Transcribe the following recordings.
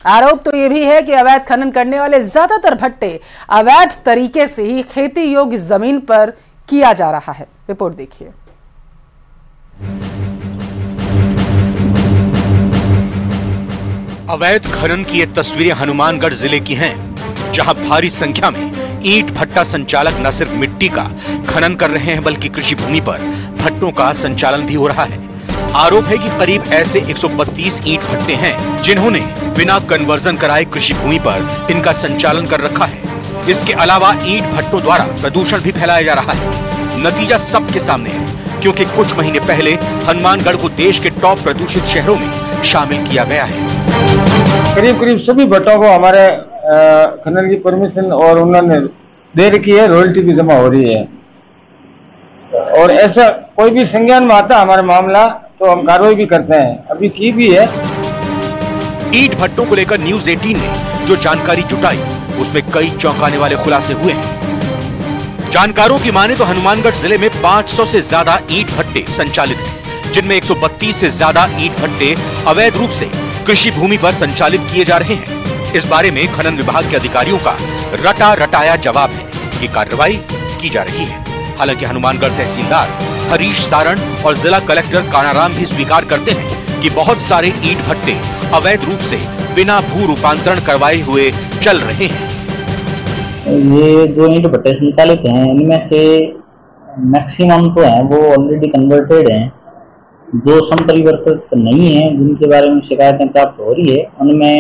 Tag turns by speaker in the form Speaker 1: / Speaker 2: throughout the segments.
Speaker 1: आरोप तो ये भी है कि अवैध खनन करने वाले ज्यादातर भट्टे अवैध तरीके से ही खेती योग्य जमीन पर किया जा रहा है। रिपोर्ट देखिए।
Speaker 2: अवैध खनन की ये तस्वीरें हनुमानगढ़ जिले की हैं, जहां भारी संख्या में ईंट भट्टा संचालक न सिर्फ मिट्टी का खनन कर रहे हैं बल्कि कृषि भूमि पर भट्टों का संचालन भी हो रहा है। आरोप है कि करीब ऐसे 132 ईंट भट्टे हैं जिन्होंने बिना कन्वर्जन कराए कृषि भूमि पर इनका संचालन कर रखा है। इसके अलावा ईंट भट्टों द्वारा प्रदूषण भी फैलाया जा रहा है। नतीजा सबके सामने है, क्योंकि कुछ महीने पहले हनुमानगढ़ को देश के टॉप प्रदूषित शहरों में शामिल किया गया है।
Speaker 3: करीब सभी भट्टों को हमारे खनन की परमिशन और उन्होंने दे रखी है, रॉयल्टी भी जमा हो रही है और ऐसा कोई भी संज्ञान में आता हमारा मामला तो हम कार्रवाई भी करते हैं, अभी की भी है।
Speaker 2: ईंट भट्टों को लेकर न्यूज़ 18 ने जो जानकारी जुटाई उसमें कई चौंकाने वाले खुलासे हुए हैं। जानकारों की माने तो हनुमानगढ़ जिले में 500 से ज्यादा ईंट भट्टे संचालित हैं, जिनमें 132 से ज्यादा ईंट भट्टे अवैध रूप से कृषि भूमि पर संचालित किए जा रहे हैं। इस बारे में खनन विभाग के अधिकारियों का रटा रटाया जवाब है कि कार्रवाई की जा रही है। हालांकि हनुमानगढ़ तहसीलदार हरीश सारण और जिला कलेक्टर कानाराम भी स्वीकार करते हैं कि बहुत सारे ईंट भट्टे अवैध रूप से बिना भू रूपांतरण करवाए हुए चल रहे हैं।
Speaker 4: ये जो ईंट भट्टे संचालित हैं इनमें से मैक्सिमम तो हैं वो ऑलरेडी कन्वर्टेड हैं। जो संपरिवर्तित नहीं है जिनके बारे में शिकायतें प्राप्त हो रही है उनमें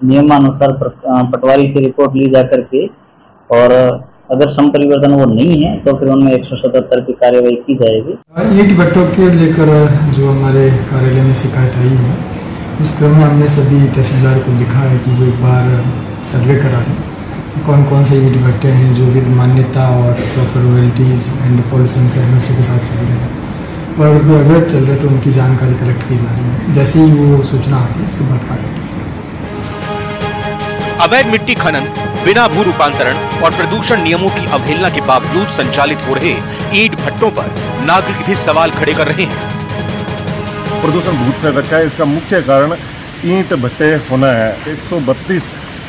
Speaker 4: नियमानुसार पटवारी से रिपोर्ट ली जा करके और अगर संपरिवर्तन वो नहीं है तो फिर उनमें 177 की कार्रवाई की जाएगी।
Speaker 5: ईंट भट्टों के लेकर जो हमारे कार्यालय में शिकायत आई है उस क्रम में हमने सभी तहसीलदार को लिखा है कि वो एक बार सर्वे करा दें कौन कौन से ईंट भट्टे हैं जो विद मान्यता और proper royalties and pollution service के साथ चल रहे हैं और अवैध चल रहे तो उनकी जानकारी कलेक्ट की जा रही है। जैसे ही वो सूचना आती है उसके बाद कार्रवाई की जाएगी।
Speaker 2: अवैध मिट्टी खनन, बिना भू रूपांतरण और प्रदूषण नियमों की अवहेलना के बावजूद संचालित हो रहे ईंट भट्टों पर नागरिक भी सवाल खड़े कर रहे हैं।
Speaker 6: प्रदूषण बहुत फैल रखा है, इसका मुख्य कारण ईंट भट्टे होना है। 132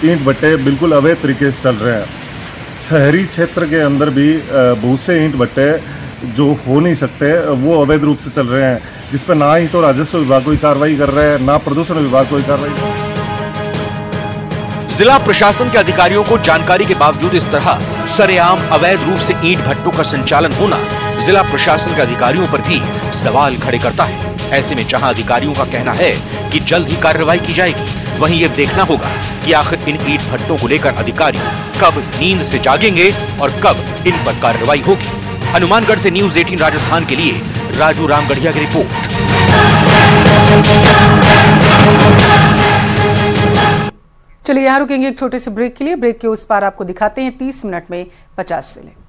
Speaker 6: ईंट भट्टे बिल्कुल अवैध तरीके से चल रहे हैं। शहरी क्षेत्र के अंदर भी बहुत से ईंट भट्टे जो हो नहीं सकते वो अवैध रूप से चल रहे हैं, जिस पर ना ही तो राजस्व विभाग कोई कार्रवाई कर रहा है ना प्रदूषण विभाग कोई कार्रवाई कर रहा है।
Speaker 2: जिला प्रशासन के अधिकारियों को जानकारी के बावजूद इस तरह सरेआम अवैध रूप से ईंट भट्टों का संचालन होना जिला प्रशासन के अधिकारियों पर भी सवाल खड़े करता है। ऐसे में जहां अधिकारियों का कहना है कि जल्द ही कार्रवाई की जाएगी, वहीं ये देखना होगा कि आखिर इन ईंट भट्टों को लेकर अधिकारी कब नींद से जागेंगे और कब इन पर कार्रवाई होगी। हनुमानगढ़ से न्यूज़ 18 राजस्थान के लिए राजू रामगढ़िया की रिपोर्ट।
Speaker 1: चलिए यहाँ रुकेंगे एक छोटे से ब्रेक के लिए। ब्रेक के उस पार आपको दिखाते हैं 30 मिनट में 50 जिले।